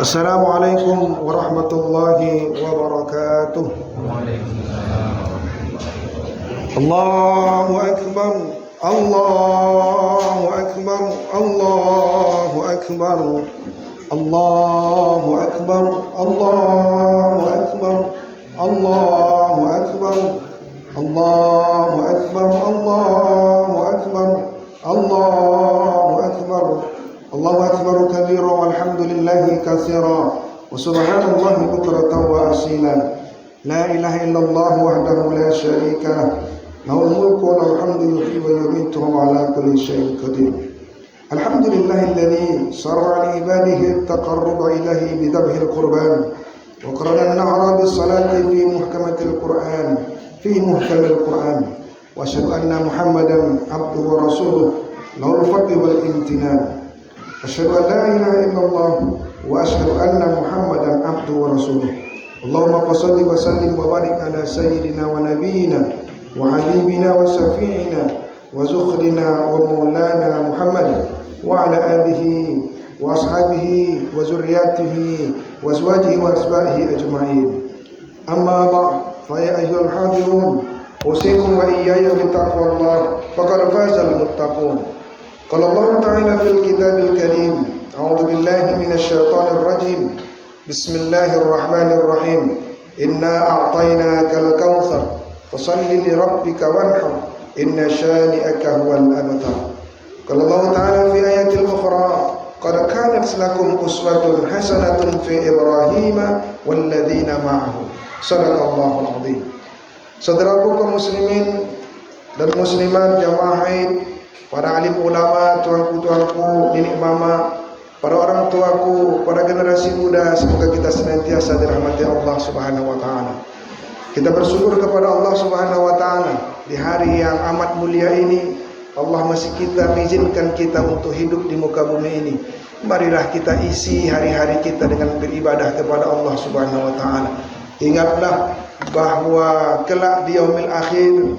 Assalamualaikum warahmatullahi wabarakatuh. Allahu akbar, Allahu akbar, Allahu akbar, Allahu akbar, Allahu akbar, Allahu akbar, Allahu akbar, Allahu akbar, Allahu akbar, Allahu akbar kabira walhamdulillahi katsira wa subhanallahi bukratan wa asila. La ilaha illallah wahdahu la syarika lah. Lahul mulku wa lahul hamdu yuhyi wa yumiitu wa ala kulli syai'in qadir. Alhamdulillahilladzi syara'a li ibadihi at-taqarruba ilayhi bi dhabhil qurban wa qarana an-nahra bis salati fi muhkamatil Qur'an wa asyhadu anna Muhammadan abduhu wa rasuluh lahul fadli wal imtinan. Asyhadu an la ilaha illallah wa asyhadu anna Muhammadan abduhu wa rasuluh. Allahumma shalli wa sallim wa barik ala sayyidina wa nabiyyina wa habibina wa shafi'ina wa zukhrina wa maulana Muhammad wa ala alihi wa ashabihi wa zurriyyatihi wa azwajihi wa asbahihi ajma'in. Amma ba'd, fa ya ayyuhal hadirun, usikum wa iyaya bi taqwallah faqad fazal muttaqun. Qala Allah ta'ala fil kitabil karim, a'udzu billahi minasy syaithanir rajim. Bismillahirrahmanirrahim. Inna a'tainakal kautsar fasalli li rabbika wanhar inna syani'aka huwal abtar. Qala Allah ta'ala fi ayatil ukhra, qad kanat lakum uswatun hasanatun fi Ibrahim wal ladzina ma'ahu. Shadaqallahul adzim. Saudaraku kaum muslimin dan muslimat, jamaah haid, para alim ulama, tuanku-tuanku, nenek mama, para orang tuaku, para generasi muda, semoga kita senantiasa dirahmati Allah Subhanahu wa taala. Kita bersyukur kepada Allah Subhanahu wa taala di hari yang amat mulia ini. Allah masih mengizinkan kita untuk hidup di muka bumi ini. Marilah kita isi hari-hari kita dengan beribadah kepada Allah Subhanahu wa taala. Ingatlah bahwa kelak di yaumil akhir,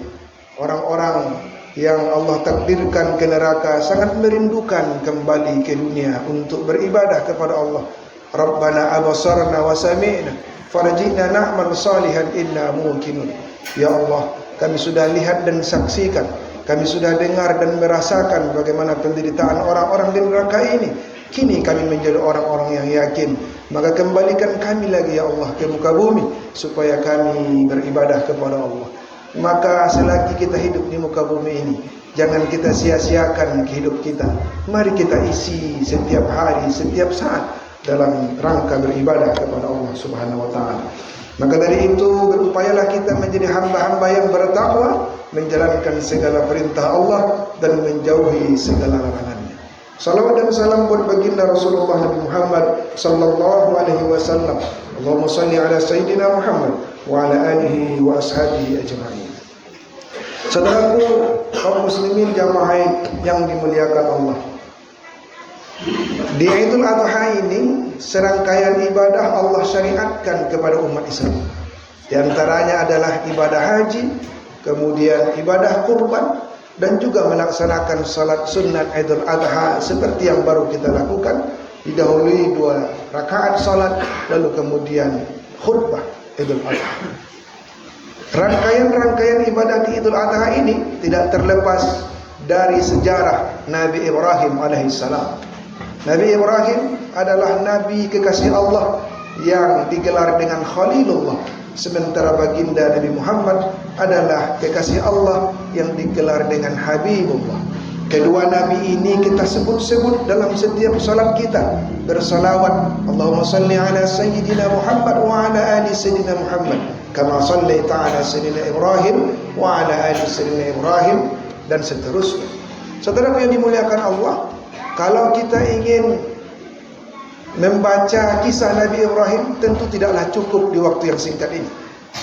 orang-orang yang Allah takdirkan ke neraka sangat merindukan kembali ke dunia untuk beribadah kepada Allah. Rabbana abasarna wa sami'na farji'na na'mal salihan inna muqinun. Ya Allah, kami sudah lihat dan saksikan, kami sudah dengar dan merasakan bagaimana penderitaan orang-orang di neraka ini. Kini kami menjadi orang-orang yang yakin. Maka kembalikan kami lagi ya Allah ke muka bumi supaya kami beribadah kepada Allah. Maka selagi kita hidup di muka bumi ini, jangan kita sia-siakan hidup kita. Mari kita isi setiap hari, setiap saat dalam rangka beribadah kepada Allah Subhanahu wa taala. Maka dari itu berupayalah kita menjadi hamba-hamba yang bertakwa, menjalankan segala perintah Allah dan menjauhi segala larangannya. Salawat dan salam buat baginda Rasulullah Nabi Muhammad sallallahu alaihi wasallam. Allahumma shalli ala sayyidina Muhammad wa ala alihi wa ashabihi ajma'in. Saudaraku kaum muslimin jamaah haid yang dimuliakan Allah, di Idul Adha ini serangkaian ibadah Allah syariatkan kepada umat Islam. Di antaranya adalah ibadah haji, kemudian ibadah kurban, dan juga melaksanakan salat sunat Idul Adha seperti yang baru kita lakukan. Didahului 2 rakaat salat, lalu kemudian khutbah Idul Adha. Rangkaian-rangkaian ibadah di Idul Adha ini tidak terlepas dari sejarah Nabi Ibrahim alaihissalam. Nabi Ibrahim adalah nabi kekasih Allah yang digelar dengan Khalilullah, sementara baginda Nabi Muhammad adalah kekasih Allah yang digelar dengan Habibullah. Kedua nabi ini kita sebut-sebut dalam setiap salat kita, bersalawat Allahumma salli ala sayyidina Muhammad wa ala ali sayyidina Muhammad kama sallaita ala sayyidina Ibrahim wa ala ali sayyidina Ibrahim, dan seterusnya. Saudaraku yang dimuliakan Allah, kalau kita ingin membaca kisah Nabi Ibrahim tentu tidaklah cukup di waktu yang singkat ini.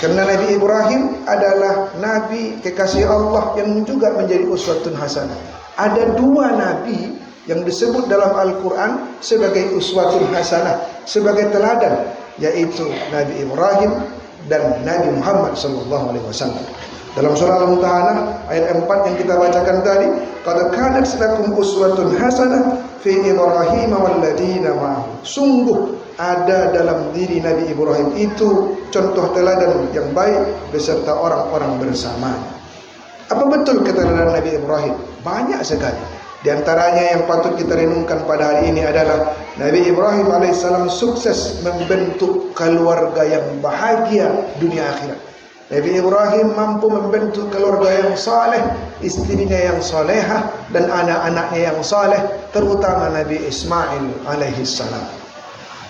Karena Nabi Ibrahim adalah nabi kekasih Allah yang juga menjadi uswatun hasanah. Ada 2 nabi yang disebut dalam Al-Quran sebagai uswatun hasanah, sebagai teladan, yaitu Nabi Ibrahim dan Nabi Muhammad SAW. Dalam surah Al-Mumtahanah ayat 4 yang kita bacakan tadi, qad kanat lakum uswatun hasanah fi Ibrahim wal ladina ma'ahu. Sungguh ada dalam diri Nabi Ibrahim itu contoh teladan yang baik beserta orang-orang bersama. Apa betul keteladanan Nabi Ibrahim? Banyak sekali. Di antaranya yang patut kita renungkan pada hari ini adalah Nabi Ibrahim alaihissalam sukses membentuk keluarga yang bahagia dunia akhirat. Nabi Ibrahim mampu membentuk keluarga yang saleh, istrinya yang salehah, dan anak-anaknya yang saleh, terutama Nabi Ismail alaihissalam.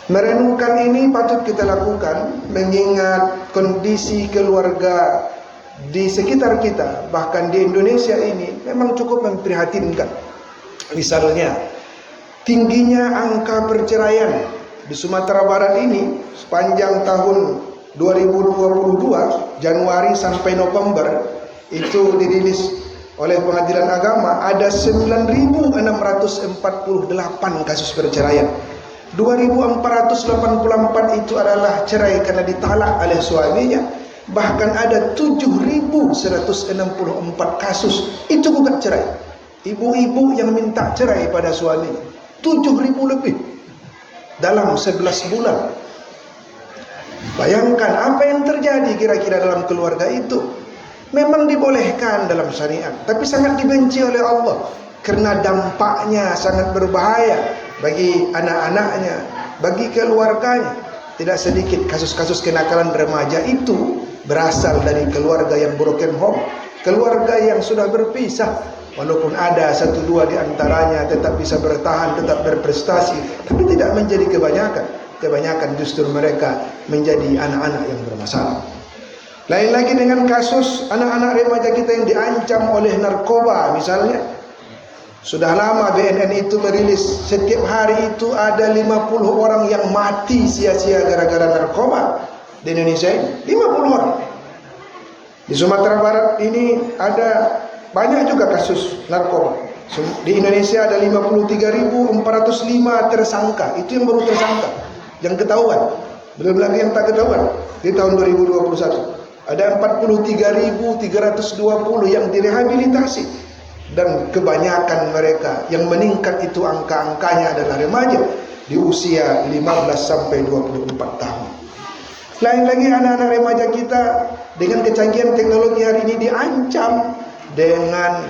Merenungkan ini patut kita lakukan mengingat kondisi keluarga di sekitar kita, bahkan di Indonesia ini memang cukup memprihatinkan. Misalnya, tingginya angka perceraian di Sumatera Barat ini sepanjang tahun 2022 Januari sampai November itu dirilis oleh Pengadilan Agama ada 9.648 kasus perceraian. 2.484 itu adalah cerai karena ditalak oleh suaminya. Bahkan ada 7.164 kasus itu gugat cerai. Ibu-ibu yang minta cerai pada suaminya 7.000 lebih dalam 11 bulan. Bayangkan apa yang terjadi kira-kira dalam keluarga itu. Memang dibolehkan dalam syariat, tapi sangat dibenci oleh Allah karena dampaknya sangat berbahaya bagi anak-anaknya, bagi keluarganya. Tidak sedikit kasus-kasus kenakalan remaja itu berasal dari keluarga yang broken home, keluarga yang sudah berpisah. Walaupun ada 1-2 di antaranya tetap bisa bertahan, tetap berprestasi, tapi tidak menjadi kebanyakan. Kebanyakan justru mereka menjadi anak-anak yang bermasalah. Lain lagi dengan kasus anak-anak remaja kita yang diancam oleh narkoba misalnya. Sudah lama BNN itu merilis setiap hari itu ada 50 orang yang mati sia-sia gara-gara narkoba di Indonesia ini. 50 orang. Di Sumatera Barat ini ada banyak juga kasus narkoba. Di Indonesia ada 53.405 tersangka. Itu yang baru tersangka, yang ketahuan. Belum lagi yang tak ketahuan. Di tahun 2021 ada 43.320 yang direhabilitasi. Dan kebanyakan mereka yang meningkat itu angka-angkanya adalah remaja di usia 15 sampai 24 tahun. Lain lagi anak-anak remaja kita dengan kecanggihan teknologi hari ini diancam dengan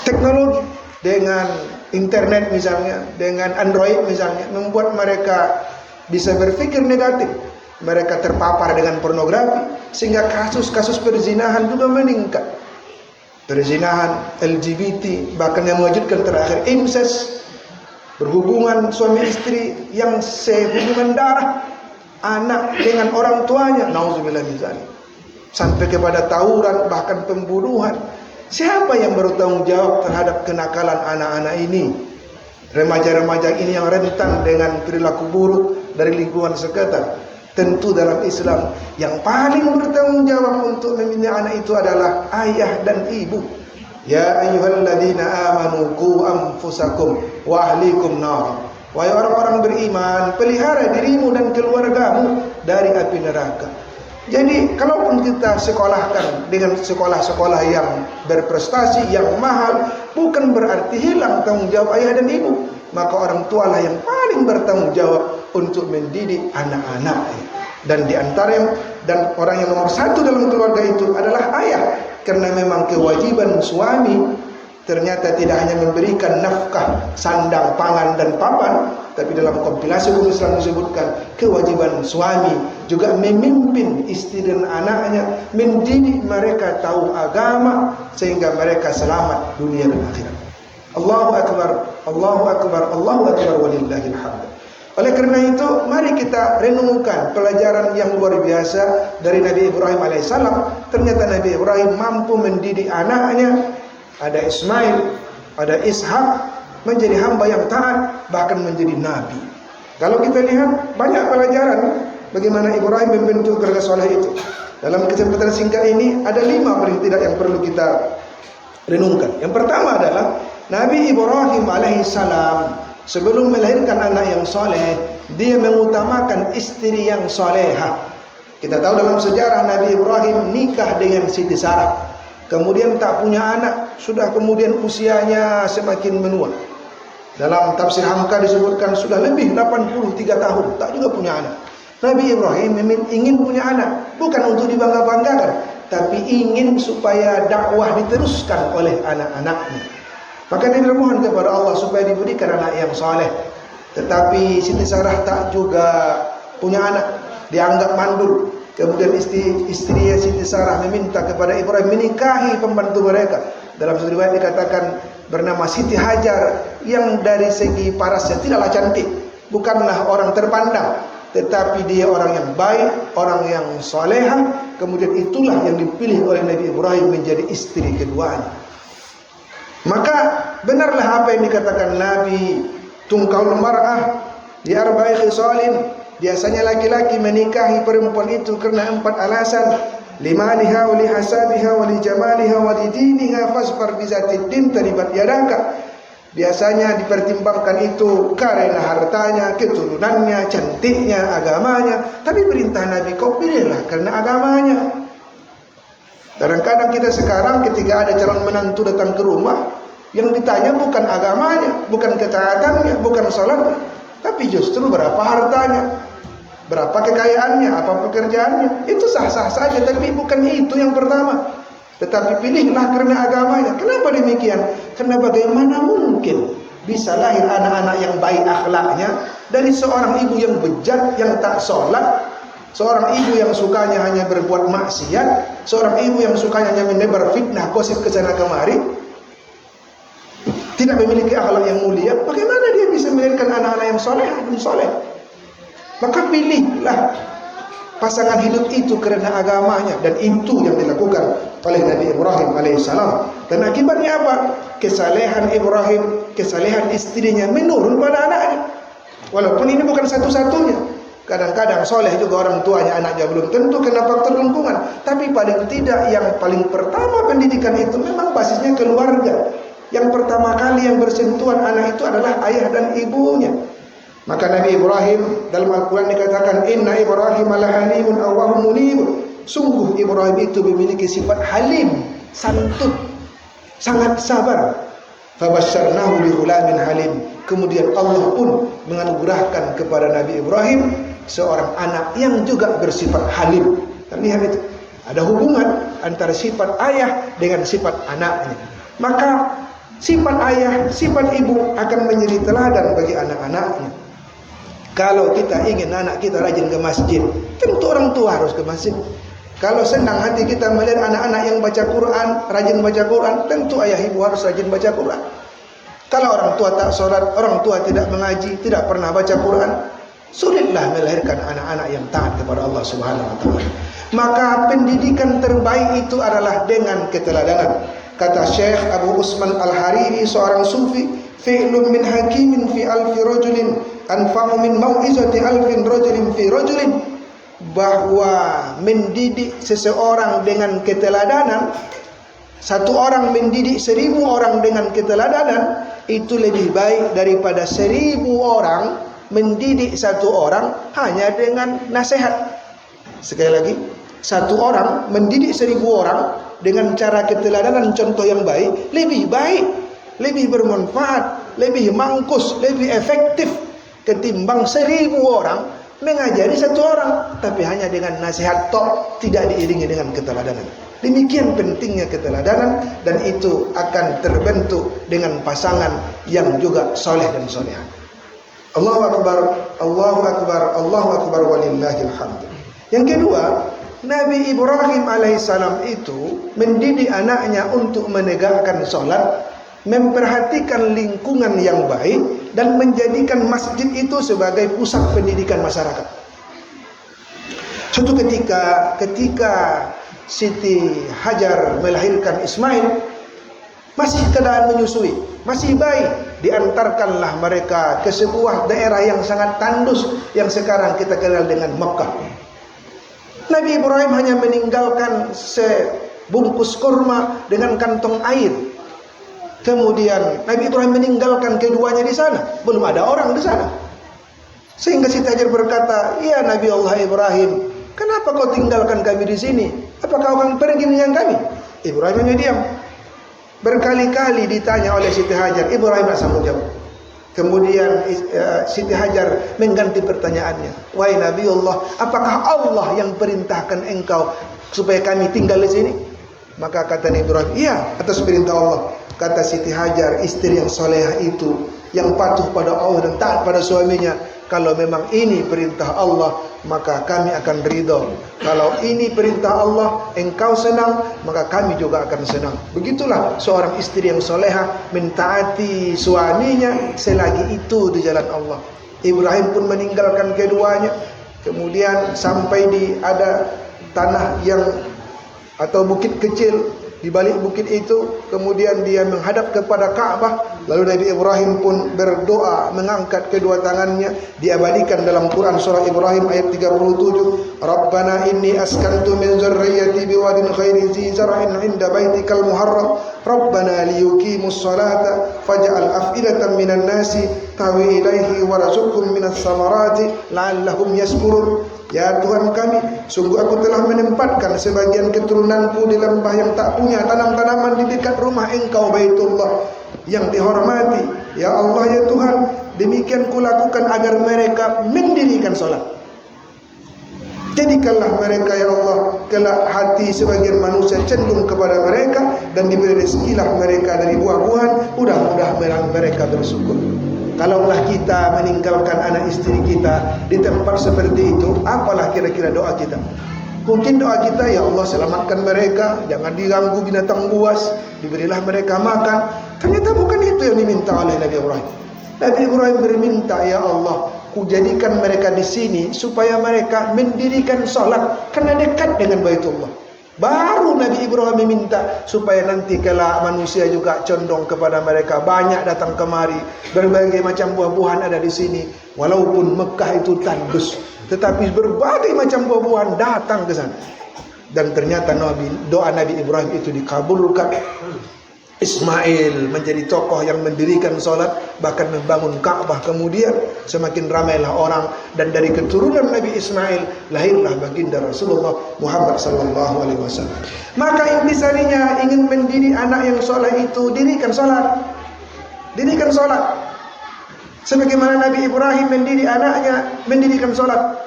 teknologi, dengan internet misalnya, dengan Android misalnya, membuat mereka bisa berpikir negatif. Mereka terpapar dengan pornografi sehingga kasus-kasus perzinahan juga meningkat. Perzinahan, LGBT, bahkan yang mewujudkan terakhir incest, berhubungan suami istri yang sehubungan darah, anak dengan orang tuanya, nauzubillah min dzalik, sampai kepada tawuran, bahkan pembunuhan. Siapa yang bertanggung jawab terhadap kenakalan anak-anak ini? Remaja-remaja ini yang rentan dengan perilaku buruk dari lingkungan sekitar. Tentu dalam Islam yang paling bertanggung jawab untuk membina anak itu adalah ayah dan ibu. Ya ayyuhalladzina amanu qu anfusakum wa ahlikum nar. Wahai orang-orang beriman, pelihara dirimu dan keluargamu dari api neraka. Jadi kalaupun kita sekolahkan dengan sekolah-sekolah yang berprestasi, yang mahal, bukan berarti hilang tanggung jawab ayah dan ibu. Maka orang tualah yang paling bertanggung jawab untuk mendidik anak-anaknya. Dan di antara dan orang yang nomor satu dalam keluarga itu adalah ayah. Karena memang kewajiban suami ternyata tidak hanya memberikan nafkah, sandang, pangan, dan papan, tapi dalam kompilasi hukum Islam disebutkan kewajiban suami juga memimpin istri dan anaknya, mendidik mereka tahu agama sehingga mereka selamat dunia dan akhirat. Allahu Akbar, Allahu Akbar, Allahu Akbar, walillahil hamd. Oleh karena itu, mari kita renungkan pelajaran yang luar biasa dari Nabi Ibrahim alaihissalam. Ternyata Nabi Ibrahim mampu mendidik anaknya, ada Ismail, ada Ishak, menjadi hamba yang taat, bahkan menjadi nabi. Kalau kita lihat banyak pelajaran bagaimana Ibrahim membentuk keluarga soleh itu. Dalam kesempatan singkat ini ada 5 paling tidak yang perlu kita renungkan. Yang pertama adalah Nabi Ibrahim alaihissalam sebelum melahirkan anak yang soleh, dia mengutamakan istri yang solehah. Kita tahu dalam sejarah Nabi Ibrahim nikah dengan Siti Sarah, kemudian tak punya anak, sudah kemudian usianya semakin menua. Dalam tafsir Hamka disebutkan sudah lebih 83 tahun, tak juga punya anak. Nabi Ibrahim ingin punya anak, bukan untuk dibangga-banggakan, tapi ingin supaya dakwah diteruskan oleh anak-anaknya. Maka dia bermohon kepada Allah supaya diberikan anak yang saleh. Tetapi Siti Sarah tak juga punya anak, dianggap mandul. Kemudian istrinya Siti Sarah meminta kepada Ibrahim menikahi pembantu mereka. Dalam satu riwayat dikatakan bernama Siti Hajar, yang dari segi parasnya tidaklah cantik, bukanlah orang terpandang, tetapi dia orang yang baik, orang yang salehah. Kemudian itulah yang dipilih oleh Nabi Ibrahim menjadi istri keduanya. Maka benarlah apa yang dikatakan Nabi, tungkaul mar'ah di arba'i khisalin. Biasanya laki-laki menikahi perempuan itu karena 4 alasan. Limaliha wa lihasabiha wa lijamaliha wa lidiniha fasfar bizatid din taribat yadaka. Biasanya dipertimbangkan itu karena hartanya, keturunannya, cantiknya, agamanya. Tapi perintah Nabi, kau pilihlah karena agamanya. Kadang-kadang kita sekarang ketika ada calon menantu datang ke rumah, yang ditanya bukan agamanya, bukan ketaatannya, bukan salatnya, tapi justru berapa hartanya, berapa kekayaannya, apa pekerjaannya. Itu sah-sah saja, tapi bukan itu yang pertama. Tetapi pilihlah karena agamanya. Kenapa demikian? Karena bagaimana mungkin bisa lahir anak-anak yang baik akhlaknya dari seorang ibu yang bejat, yang tak sholat, seorang ibu yang sukanya hanya berbuat maksiat, seorang ibu yang sukanya hanya menebar fitnah, gosip ke sana kemari, tidak memiliki akhlak yang mulia. Bagaimana dia bisa melahirkan anak-anak yang soleh dan soleh? Maka pilihlah pasangan hidup itu karena agamanya, dan itu yang dilakukan oleh Nabi Ibrahim alaihissalam. Dan akibatnya apa? Kesalehan Ibrahim, kesalehan istrinya menurun pada anaknya. Walaupun ini bukan satu-satunya. Kadang-kadang soleh juga orang tuanya, anaknya belum tentu kena faktor lingkungan. Tapi paling tidak yang paling pertama pendidikan itu memang basisnya keluarga. Yang pertama kali yang bersentuhan anak itu adalah ayah dan ibunya. Maka Nabi Ibrahim dalam Al-Quran dikatakan, Inna Ibrahim lahalimun awwahum munib. Sungguh Ibrahim itu memiliki sifat halim, santun, sangat sabar. Fabasyarnahu bighulamin halim. Kemudian Allah pun menganugerahkan kepada Nabi Ibrahim seorang anak yang juga bersifat halim. Dan lihat itu, ada hubungan antara sifat ayah dengan sifat anaknya. Maka sifat ayah, sifat ibu akan menjadi teladan bagi anak-anaknya. Kalau kita ingin anak kita rajin ke masjid, tentu orang tua harus ke masjid. Kalau senang hati kita melihat anak-anak yang baca Quran, rajin baca Quran, tentu ayah ibu harus rajin baca Quran. Kalau orang tua tak sholat, orang tua tidak mengaji, tidak pernah baca Quran, sulitlah melahirkan anak-anak yang taat kepada Allah Subhanahu wa taala. Maka pendidikan terbaik itu adalah dengan keteladanan. Kata Syekh Abu Usman Al-Hariri, seorang sufi, fi'lun min hakimin fi alfi rajulin anfa'u min mau'izati alfin rajulin fi rajulin. Bahwa mendidik seseorang dengan keteladanan, satu orang mendidik 1000 orang dengan keteladanan, itu lebih baik daripada 1000 orang mendidik satu orang hanya dengan nasihat. Sekali lagi, satu orang mendidik 1000 orang dengan cara keteladanan, contoh yang baik, lebih baik, lebih bermanfaat, lebih mangkus, lebih efektif ketimbang 1000 orang mengajari satu orang tapi hanya dengan nasihat tok, tidak diiringi dengan keteladanan. Demikian pentingnya keteladanan, dan itu akan terbentuk dengan pasangan yang juga soleh dan solehah. Allahu Akbar, Allahu Akbar, Allahu Akbar, walillahil hamd. Yang kedua, Nabi Ibrahim alaihissalam itu mendidik anaknya untuk menegakkan sholat, memperhatikan lingkungan yang baik, dan menjadikan masjid itu sebagai pusat pendidikan masyarakat. Suatu ketika Siti Hajar melahirkan Ismail, masih keadaan menyusui, masih bayi, diantarkanlah mereka ke sebuah daerah yang sangat tandus yang sekarang kita kenal dengan Makkah. Nabi Ibrahim hanya meninggalkan sebungkus kurma dengan kantong air. Kemudian Nabi Ibrahim meninggalkan keduanya di sana, belum ada orang di sana. Sehingga Siti Hajar berkata, "Ya Nabi Allah Ibrahim, kenapa kau tinggalkan kami di sini? Apa kau akan pergi meninggalkan kami? Ibrahim hanya diam. Berkali-kali ditanya oleh Siti Hajar, Ibrahim tak sanggup jawab. Kemudian Siti Hajar mengganti pertanyaannya, wahai Nabiullah, apakah Allah yang perintahkan engkau supaya kami tinggal di sini? Maka kata Nabi Ibrahim, iya, atas perintah Allah. Kata Siti Hajar, istri yang solehah itu, yang patuh pada Allah dan taat pada suaminya, kalau memang ini perintah Allah, maka kami akan ridho. Kalau ini perintah Allah, engkau senang, maka kami juga akan senang. Begitulah seorang istri yang solehah mentaati suaminya selagi itu di jalan Allah. Ibrahim pun meninggalkan keduanya, kemudian sampai di ada tanah yang atau bukit kecil. Di balik bukit itu, kemudian dia menghadap kepada Ka'bah. Lalu Nabi Ibrahim pun berdoa, mengangkat kedua tangannya. Diabadikan dalam Quran surah Ibrahim ayat 37. Rabbana inni askantu min zurriyyati biwadin khairi zi zar'in 'inda baitikal muharram. Rabbana liyuqimus salata faj'al af'idatan minan nasi tahwi ilaihi warzuqhum minas samarati la'allahum yashkurun. Ya Tuhan kami, sungguh aku telah menempatkan sebagian keturunanku di lembah yang tak punya tanam-tanaman di dekat rumah engkau Baitullah yang dihormati. Ya Allah ya Tuhan, demikian kulakukan agar mereka mendirikan salat. Jadikanlah mereka ya Allah, kelak hati sebagian manusia cenderung kepada mereka dan diberi rezekilah mereka dari buah-buahan, mudah-mudahan mereka bersyukur. Kalaulah kita meninggalkan anak istri kita di tempat seperti itu, apalah kira-kira doa kita? Mungkin doa kita, ya Allah selamatkan mereka, jangan diganggu binatang buas, diberilah mereka makan. Ternyata bukan itu yang diminta oleh Nabi Ibrahim. Nabi Ibrahim berminta, ya Allah, ku jadikan mereka di sini supaya mereka mendirikan salat karena dekat dengan Baitullah. Baru Nabi Ibrahim meminta supaya nanti kelak manusia juga condong kepada mereka, banyak datang kemari, berbagai macam buah-buahan ada di sini. Walaupun Mekah itu tandus, tetapi berbagai macam buah-buahan datang ke sana. Dan ternyata doa Nabi Ibrahim itu dikabulkan. Ismail menjadi tokoh yang mendirikan salat, bahkan membangun Ka'bah. Kemudian semakin ramailah orang, dan dari keturunan Nabi Ismail lahirlah baginda Rasulullah Muhammad sallallahu alaihi wasallam. Maka intisarinya ingin mendidik anak yang soleh itu, dirikan salat. Dirikan salat. Sebagaimana Nabi Ibrahim mendidik anaknya mendirikan salat.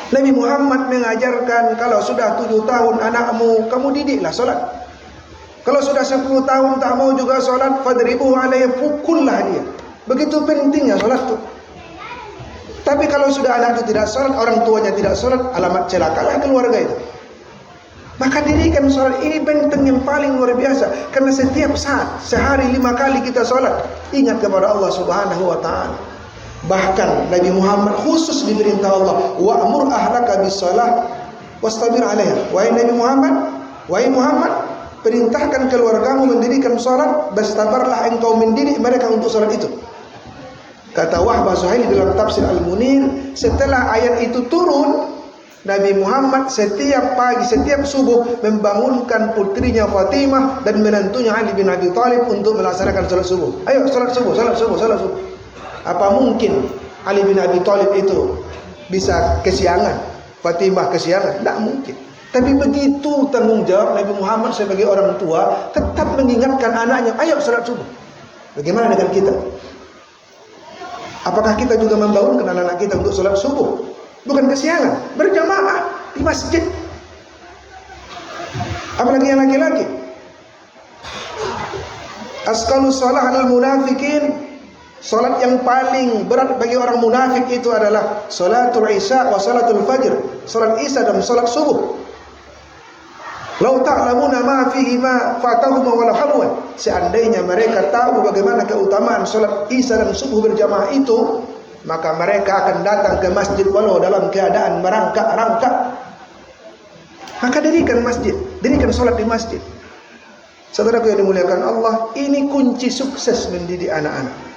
Nabi Muhammad mengajarkan, kalau sudah 7 tahun anakmu, kamu didiklah salat. Kalau sudah 10 tahun tak mau juga solat, fadribuhu alaihi, pukullah dia. Begitu pentingnya solat itu. Tapi kalau sudah anak itu tidak solat, orang tuanya tidak solat, alamat celakalah keluarga itu. Maka dirikan solat ini benteng yang paling luar biasa. Karena setiap saat, sehari 5 kali kita solat, ingat kepada Allah subhanahu wa ta'ala. Bahkan Nabi Muhammad khusus diperintah Allah, wa'mur ahlaka bis-shalah wastabir 'alaiha. Wahai Nabi Muhammad, perintahkan keluargamu mendirikan salat, bersabarlah engkau mendidik mereka untuk salat itu. Kata Wahbah Zuhaili dalam tafsir Al-Munir, setelah ayat itu turun, Nabi Muhammad setiap pagi, setiap subuh membangunkan putrinya Fatimah dan menantunya Ali bin Abi Thalib untuk melaksanakan salat subuh. Ayo salat subuh, salat subuh, salat subuh. Apa mungkin Ali bin Abi Thalib itu bisa kesiangan, Fatimah kesiangan? Tidak mungkin. Tapi begitu tanggung jawab Nabi Muhammad sebagai orang tua, tetap mengingatkan anaknya, ayo salat subuh. Bagaimana dengan kita? Apakah kita juga membangunkan anak-anak kita untuk salat subuh? Bukan kesiangan, berjamaah di masjid. Apalagi yang laki-laki. Asqalus shalah 'alal munafiqin. Salat yang paling berat bagi orang munafik itu adalah salatul isya wa salatul fajr. Salat isya dan salat subuh. Lau ta'lamuna ma fihi ma fatahum wa lahawan. Seandainya mereka tahu bagaimana keutamaan salat isya dan subuh berjamaah itu, maka mereka akan datang ke masjid walau dalam keadaan merangkak-rangkak. Maka dirikan masjid, dirikan salat di masjid. Saudaraku yang dimuliakan Allah, ini kunci sukses mendidik anak-anak.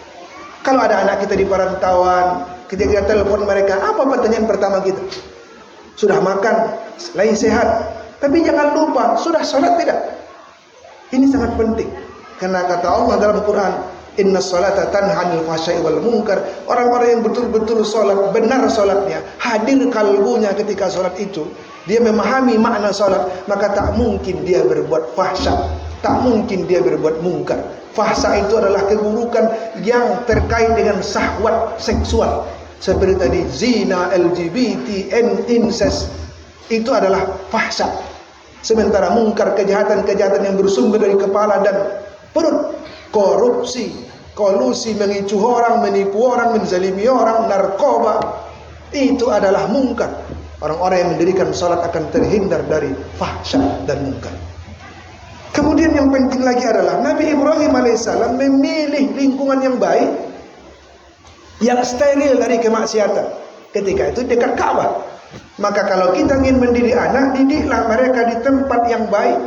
Kalau ada anak kita di perantauan, ketika kita telepon mereka, apa pertanyaan pertama kita? Sudah makan, lain sehat. Tapi jangan lupa, sudah sholat tidak? Ini sangat penting. Karena kata Allah dalam Quran, Inna salata tanha 'anil fahsya'i wal munkar. Orang-orang yang betul-betul salat, benar salatnya, hadir kalbunya ketika salat itu, dia memahami makna salat, maka tak mungkin dia berbuat fahsya, tak mungkin dia berbuat mungkar. Fahsya itu adalah keburukan yang terkait dengan syahwat seksual. Seperti tadi zina, LGBT, incest, itu adalah fahsya. Sementara mungkar, kejahatan-kejahatan yang bersumber dari kepala dan perut, korupsi, kolusi, mengicu orang, menipu orang, menzalimi orang, narkoba, itu adalah mungkar. Orang-orang yang mendirikan salat akan terhindar dari fahsya dan mungkar. Kemudian yang penting lagi adalah Nabi Ibrahim alaihissalam memilih lingkungan yang baik, yang steril dari kemaksiatan. Ketika itu dekat Ka'bah. Maka kalau kita ingin mendidik anak, didiklah mereka di tempat yang baik.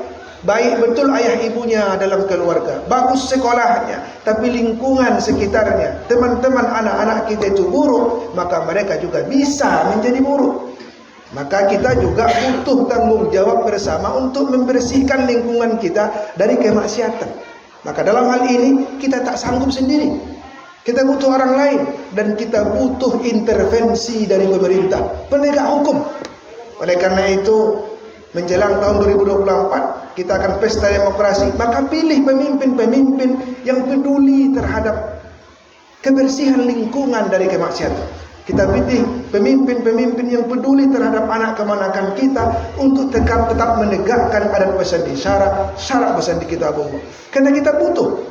Baik betul ayah ibunya dalam keluarga, bagus sekolahnya, tapi lingkungan sekitarnya, teman-teman anak-anak kita itu buruk, maka mereka juga bisa menjadi buruk. Maka kita juga butuh tanggung jawab bersama untuk membersihkan lingkungan kita dari kemaksiatan. Maka dalam hal ini kita tak sanggup sendiri, kita butuh orang lain, dan kita butuh intervensi dari pemerintah, penegak hukum. Oleh karena itu, menjelang tahun 2024 kita akan pesta demokrasi, maka pilih pemimpin-pemimpin yang peduli terhadap kebersihan lingkungan dari kemaksiatan. Kita pilih pemimpin-pemimpin yang peduli terhadap anak kemanakan kita untuk tetap menegakkan adat bersandi syarak bersandi kita bumbu. Karena kita butuh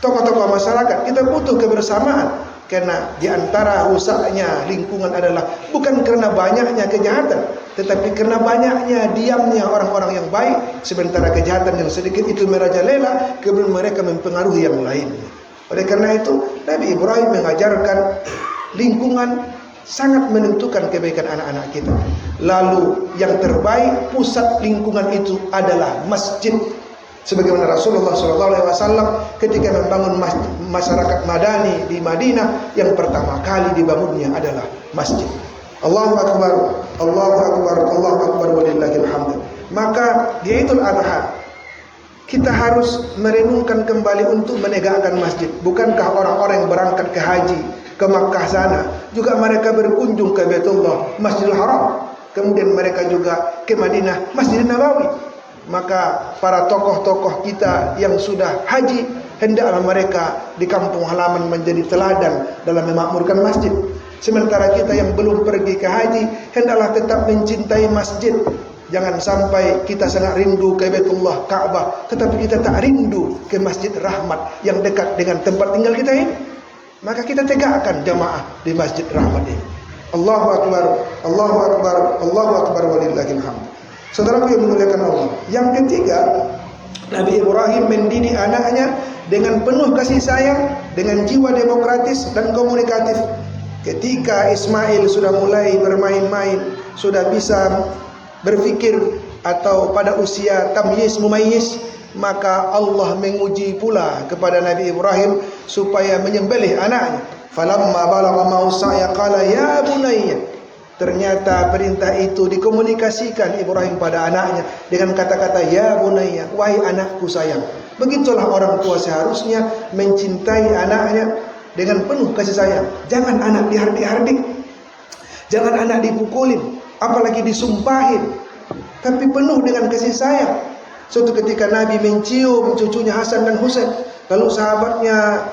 tokoh-tokoh masyarakat, kita butuh kebersamaan. Karena di antara rusaknya lingkungan adalah bukan karena banyaknya kejahatan, tetapi karena banyaknya diamnya orang-orang yang baik, sementara kejahatan yang sedikit itu merajalela, kemudian mereka mempengaruhi yang lain. Oleh karena itu, Nabi Ibrahim mengajarkan lingkungan sangat menentukan kebaikan anak-anak kita. Lalu yang terbaik pusat lingkungan itu adalah masjid. Sebagaimana Rasulullah SAW ketika membangun masyarakat Madani di Madinah, yang pertama kali dibangunnya adalah masjid. Allahu Akbar, Allahu Akbar, Allahu Akbar, walillahil hamd. Maka di Idul Adha kita harus merenungkan kembali untuk menegakkan masjid. Bukankah orang-orang yang berangkat ke haji ke Makkah sana juga mereka berkunjung ke Baitullah, Masjidil Haram, kemudian mereka juga ke Madinah, Masjidil Nabawi. Maka para tokoh-tokoh kita yang sudah haji, hendaklah mereka di kampung halaman menjadi teladan dalam memakmurkan masjid. Sementara kita yang belum pergi ke haji, hendaklah tetap mencintai masjid. Jangan sampai kita sangat rindu ke Baitullah, Ka'bah, tetapi kita tak rindu ke Masjid Rahmat yang dekat dengan tempat tinggal kita ini. Maka kita tegakkan jamaah di Masjid Rahmat ini. Allahu Akbar, Allahu Akbar, Allahu Akbar, walillahil hamd. Saudaraku yang memuliakan Allah. Yang ketiga, Nabi Ibrahim mendidik anaknya dengan penuh kasih sayang, dengan jiwa demokratis dan komunikatif. Ketika Ismail sudah mulai bermain-main, sudah bisa berfikir atau pada usia tamyiz mumayyiz, maka Allah menguji pula kepada Nabi Ibrahim supaya menyembelih anaknya. Falamma balagha ma'usaya qala ya bunayya. Ternyata perintah itu dikomunikasikan Ibrahim pada anaknya dengan kata-kata ya bunayya, wahai anakku sayang. Begitulah orang tua seharusnya mencintai anaknya dengan penuh kasih sayang. Jangan anak dihardik-hardik, jangan anak dipukulin, apalagi disumpahin, tapi penuh dengan kasih sayang. Suatu ketika Nabi mencium cucunya Hasan dan Husain, lalu sahabatnya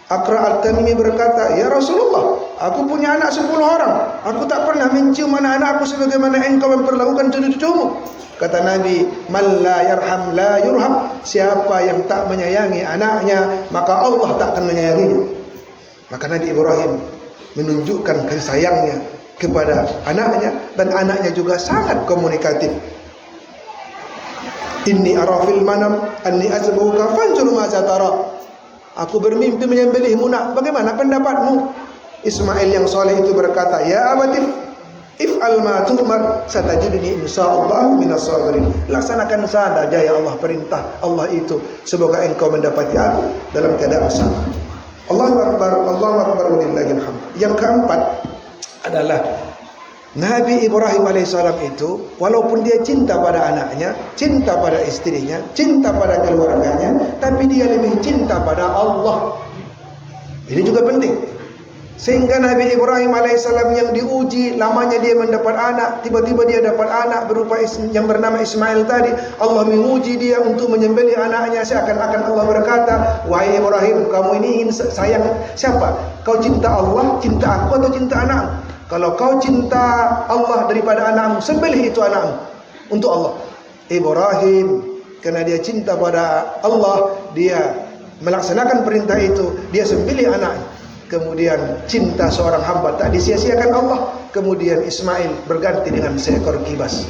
Aqra al-Tamimi berkata, ya Rasulullah, aku punya anak 10 orang, aku tak pernah mencium anak-anakku sebagaimana engkau memperlakukan cucu-cucumu. Kata Nabi, man la yarham la yurham. Siapa yang tak menyayangi anaknya, maka Allah tak akan menyayanginya. Maka Nabi Ibrahim menunjukkan kasih sayangnya kepada anaknya, dan anaknya juga sangat komunikatif. Inni ara fil manam anni azbuka fanzur ma satara. Aku bermimpi menyembelihmu nak, bagaimana pendapatmu? Ismail yang soleh itu berkata, ya abatif if'al ma tu'mar satajiduni insyaallah minas sabirin. Laksanakan saja ya Allah, perintah Allah itu, semoga engkau mendapati aku dalam keadaan sabar. Allahu Akbar, Allahu Akbar, walillahil hamd. Yang keempat adalah Nabi Ibrahim alaihissalam itu, walaupun dia cinta pada anaknya, cinta pada istrinya, cinta pada keluarganya, tapi dia lebih cinta pada Allah. Ini juga penting. Sehingga Nabi Ibrahim alaihissalam yang diuji, lamanya dia mendapat anak, tiba-tiba dia dapat anak berupa yang bernama Ismail tadi. Allah menguji dia untuk menyembelih anaknya, seakan-akan Allah berkata, wahai Ibrahim, kamu ini ingin sayang siapa? Kau cinta Allah, cinta aku, atau cinta anakmu? Kalau kau cinta Allah daripada anakmu, sembelih itu anakmu untuk Allah. Ibrahim, karena dia cinta pada Allah, dia melaksanakan perintah itu, dia sembelih anaknya. Kemudian cinta seorang hamba tak disia-siakan Allah. Kemudian Ismail berganti dengan seekor kibas.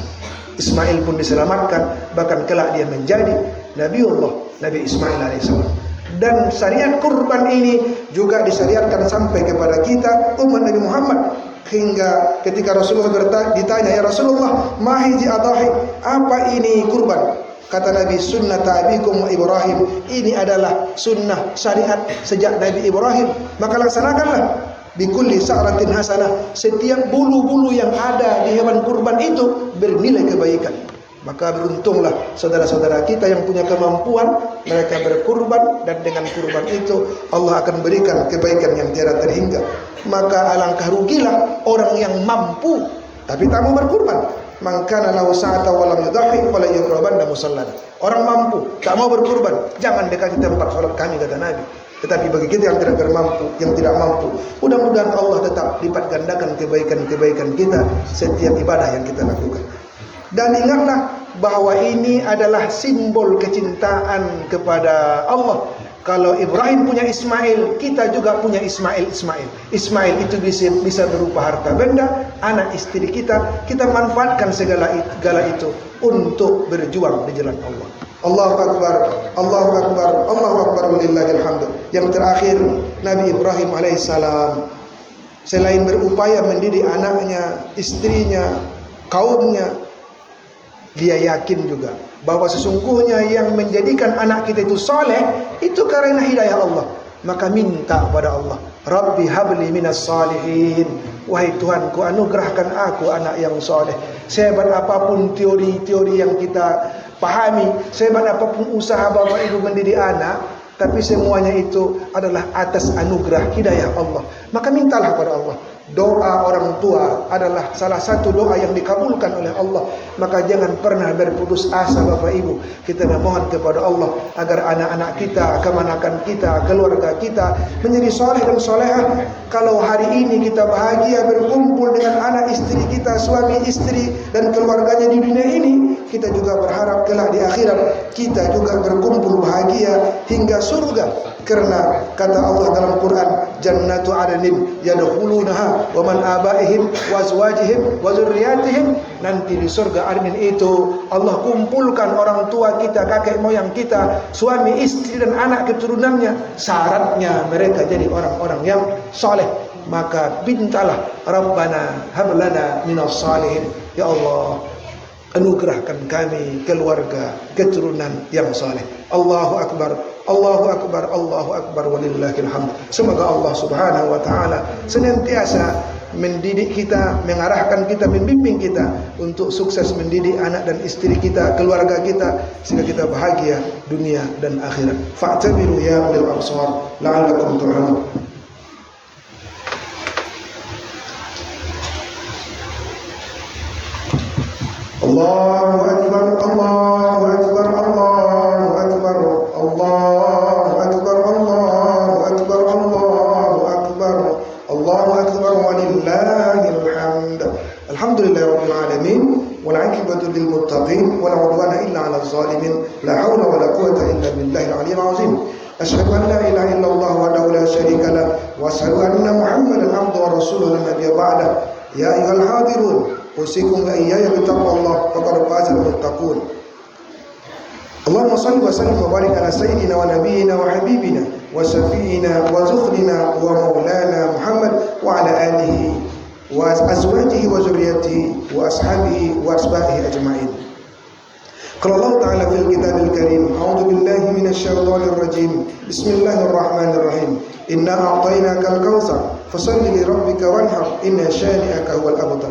Ismail pun diselamatkan, bahkan kelak dia menjadi Nabiullah, Nabi Ismail alaihissalam. Dan syariat kurban ini juga disyariatkan sampai kepada kita umat Nabi Muhammad. Hingga ketika Rasulullah ditanya, ya Rasulullah, ma hiji adahi, apa ini kurban? Kata Nabi, sunnah abikum wa Ibrahim, ini adalah sunnah syariat sejak Nabi Ibrahim. Maka laksanakanlah. Bikulli sa'ratin hasanah, setiap bulu-bulu yang ada di hewan kurban itu bernilai kebaikan. Maka beruntunglah saudara-saudara kita yang punya kemampuan, mereka berkurban, dan dengan kurban itu Allah akan berikan kebaikan yang tiada terhingga. Maka alangkah rugilah orang yang mampu tapi tak mau berkurban. Mangkana lahu sa'ata wa lam yudhi fala yaqrabanna musallana. Orang mampu tak mau berkurban, jangan dekati tempat salat kami, kata Nabi. Tetapi bagi kita yang tidak bermampu, yang tidak mampu, mudah-mudahan Allah tetap lipat gandakan kebaikan-kebaikan kita setiap ibadah yang kita lakukan. Dan ingatlah bahwa ini adalah simbol kecintaan kepada Allah. Kalau Ibrahim punya Ismail, kita juga punya Ismail. Ismail itu bisa berupa harta benda, anak istri kita manfaatkan segala itu untuk berjuang di jalan Allah. Allahu Akbar, Allahu Akbar, Allahu Akbar, walillahil hamd. Yang terakhir, Nabi Ibrahim alaihissalam selain berupaya mendidik anaknya, istrinya, kaumnya, dia yakin juga bahwa sesungguhnya yang menjadikan anak kita itu soleh itu karena hidayah Allah. Maka minta pada Allah, Rabbi habli minas salihin, wahai Tuhanku, anugerahkan aku anak yang soleh. Sehebat apapun teori-teori yang kita pahami, sehebat apapun usaha bapak ibu mendidik anak, tapi semuanya itu adalah atas anugerah hidayah Allah. Maka mintalah pada Allah. Doa orang tua adalah salah satu doa yang dikabulkan oleh Allah. Maka jangan pernah berputus asa bapak ibu. Kita memohon kepada Allah agar anak-anak kita, kemanakan kita, keluarga kita menjadi soleh dan solehah. Kalau hari ini kita bahagia berkumpul dengan anak istri kita, suami istri dan keluarganya di dunia ini, kita juga berharap kelak di akhirat kita juga berkumpul bahagia hingga surga. Karena kata Allah dalam Quran, jannatu adnin yadkhulunaha wa man abaihim wa azwajihim wa dzurriyyatihim. Nanti di surga adnin itu Allah kumpulkan orang tua kita, kakek moyang kita, suami istri dan anak keturunannya. Syaratnya mereka jadi orang-orang yang soleh. Maka mintalah, Rabbana hablana minas salihin, ya Allah anugerahkan kami keluarga keturunan yang saleh. Allahu akbar, Allahu akbar, Allahu akbar, walillahil hamd. Semoga Allah Subhanahu wa taala senantiasa mendidik kita, mengarahkan kita, membimbing kita untuk sukses mendidik anak dan istri kita, keluarga kita, sehingga kita bahagia dunia dan akhirat. Fa'tabiru ya ulil absar la'allakum turhamun. Allahu akbar, Allahu akbar, Allahu akbar, Allahu akbar, Allahu akbar, Allahu akbar, Allahu akbar, walillahil hamd. Alhamdulillahirabbil alamin, wal 'aqibatu lil muttaqin, wa la 'udwana illa 'alal zalimin. La haula wa la quwwata illa billahil 'aliyyil 'azim. Asyhadu an la ilaha illallah wahdahu la syarika lah, wa asyhadu anna Muhammadan 'abduhu wa rasuluhu la nabiyya ba'dah. Ya ayyuhal hadirun, usikum wa iyaya bittaqwallah faqad fazal muttaqun. Allahumma shalli wa sallim wa barik ala sayyidina wa nabiyyina wa habibina wa shafi'ina wa zukhrina wa maulana Muhammad wa ala alihi wa azwajihi wa zurriyyatihi wa ashabihi wa asbahihi ajma'in. Qala Allah ta'ala fil kitabil karim, a'udzu billahi minasy syaithanir rajim. Bismillahirrahmanirrahim. Inna a'tainakal kautsar fashalli li rabbika wanhar inna shani'aka huwal abtar.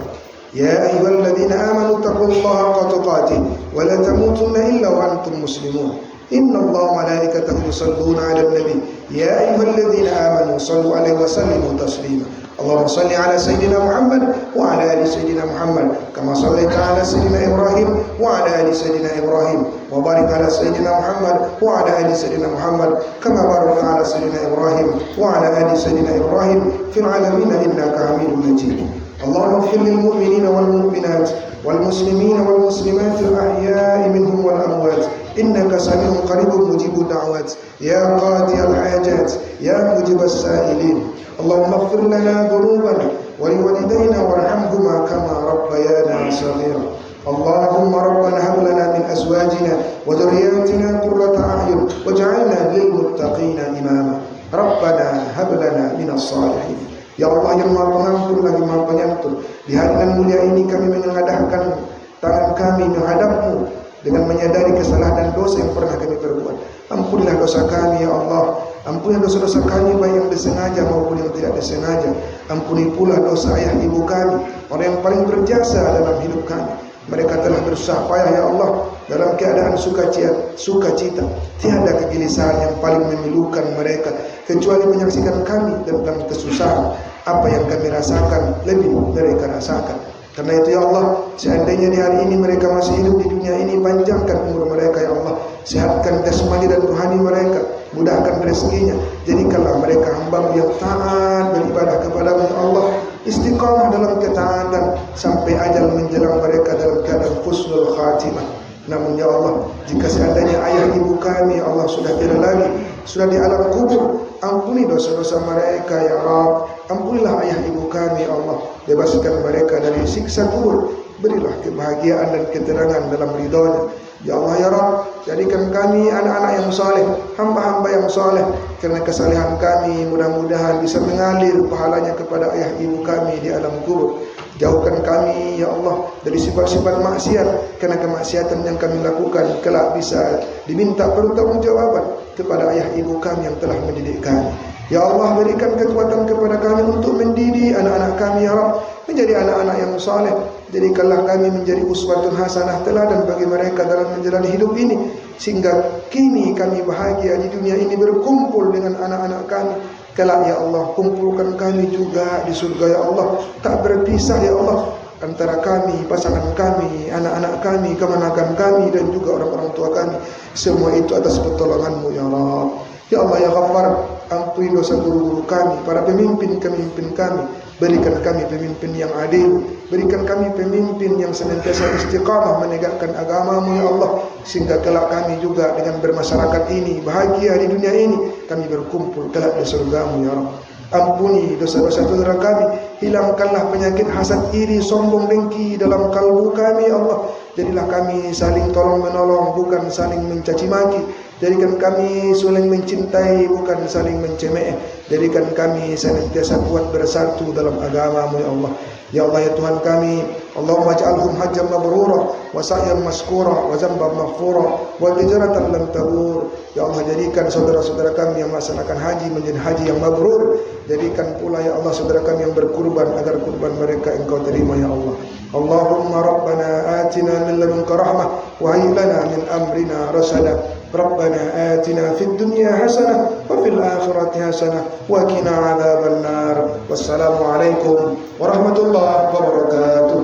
Ya ayyuhalladzina amanu taqullaha haqqa tuqatih wa la tamutunna illa wa antum muslimun. innallaha wa malaikatahu yusholluna 'alan nabi ya ayyuhalladzina amanu shallu 'alaihi wa sallimu taslima. Allahumma shalli 'ala sayyidina Muhammad wa 'ala ali sayyidina Muhammad kama shallaita 'ala sayyidina Ibrahim wa 'ala ali sayyidina Ibrahim wa barik 'ala sayyidina Muhammad wa 'ala ali sayyidina Muhammad kama barakta 'ala sayyidina Ibrahim wa 'ala ali sayyidina Ibrahim fil 'alamin innaka Hamidum Majid. Allahumma ighfir lil mu'minina wal mu'minat wal muslimina wal muslimat al ahya'i minhum wal amwat innaka sami'un qaribun mujibud da'wat ya qadi al hajat ya mujibas sa'ilin. Allahumma ighfir lana dhunubana wa liwalidayna warhamhuma kama rabbayana saghira. Allahumma rabbana hab lana min azwajina wa dhurriyyatina qurrata a'yun waj'alna lil muttaqina imama. Rabbana hab lana minas salihin. Ya Allah yang Maha Pengampun lagi Maha Penyantun, di hari yang mulia ini kami menengadahkan tangan kami menghadap-Mu dengan menyadari kesalahan dan dosa yang pernah kami perbuat. Ampunilah dosa kami ya Allah. Ampuni dosa-dosa kami baik yang disengaja maupun yang tidak disengaja. Ampuni pula dosa ayah ibu kami, orang yang paling berjasa dalam hidup kami. Mereka telah berusaha payah ya Allah dalam keadaan sukacita. Tiada kegelisahan yang paling memilukan mereka kecuali menyaksikan kami dalam kesusahan. Apa yang kami rasakan lebih mereka rasakan. Karena itu ya Allah, seandainya di hari ini mereka masih hidup di dunia ini, panjangkan umur mereka ya Allah. Sehatkan jasmani dan rohani mereka, mudahkan rezekinya. Jadikanlah mereka hamba yang taat beribadah kepada-Mu ya Allah. Istiqamah dalam ketaatan sampai ajal menjelang mereka dalam keadaan husnul khatimah. Namun ya Allah, jika seandainya ayah ibu kami ya Allah sudah tidak lagi, sudah di alam kubur, ampuni dosa-dosa mereka ya Rabb. Ampunilah ayah ibu kami ya Allah, bebaskan mereka dari siksa kubur. Berilah kebahagiaan dan ketenangan dalam ridha-Nya. Ya Allah ya Rabb, jadikan kami anak-anak yang saleh, hamba-hamba yang saleh. Karena kesalehan kami mudah-mudahan bisa mengalir pahalanya kepada ayah ibu kami di alam kubur. Jauhkan kami ya Allah dari sifat-sifat maksiat, karena kemaksiatan yang kami lakukan kelak bisa diminta pertanggungjawaban kepada ayah ibu kami yang telah mendidik kami. Ya Allah, berikan kekuatan kepada kami untuk mendidik anak-anak kami ya Rabb menjadi anak-anak yang saleh. Jadikanlah kami menjadi uswatun hasanah, teladan bagi mereka dalam menjalani hidup ini, sehingga kini kami bahagia di dunia ini berkumpul dengan anak-anak kami. Kelak ya Allah, kumpulkan kami juga di surga ya Allah, tak berpisah ya Allah antara kami, pasangan kami, anak-anak kami, kemenakan kami dan juga orang-orang tua kami. Semua itu atas pertolongan-Mu ya Rabb. Ya Allah ya Ghaffar, ampuni dosa guru-guru kami, para pemimpin-pemimpin kami. Berikan kami pemimpin yang adil, berikan kami pemimpin yang senantiasa istiqamah menegakkan agama-Mu ya Allah, sehingga kelak kami juga dengan bermasyarakat ini bahagia di dunia ini, kami berkumpul kelak di surga-Mu ya Rabb. Ampuni dosa-dosa saudara kami, hilangkanlah penyakit hasad, iri, sombong, dengki dalam kalbu kami ya Allah. Jadilah kami saling tolong menolong, bukan saling mencaci maki. Jadikan kami saling mencintai, bukan saling mencemooh. Jadikan kami senantiasa kuat bersatu dalam agama-Mu ya Allah. Ya Allah ya Tuhan kami, Allahumma ij'alhum hajjan mabrura wa sa'yan maskura wa zamban maghfura wa hijratan lam tabur. Ya Allah, jadikan saudara-saudara kami yang melaksanakan haji menjadi haji yang mabrur. Jadikan pula ya Allah saudara kami yang berkurban agar kurban mereka Engkau terima ya Allah. Allahumma rabbana atina min ladunka rahmah wa hayyi lana min amrina rasada. Rabbana atina fid dunya hasanah wa fil akhirati hasanah wa qina adzaban nar. Wassalamu alaikum warahmatullahi wabarakatuh.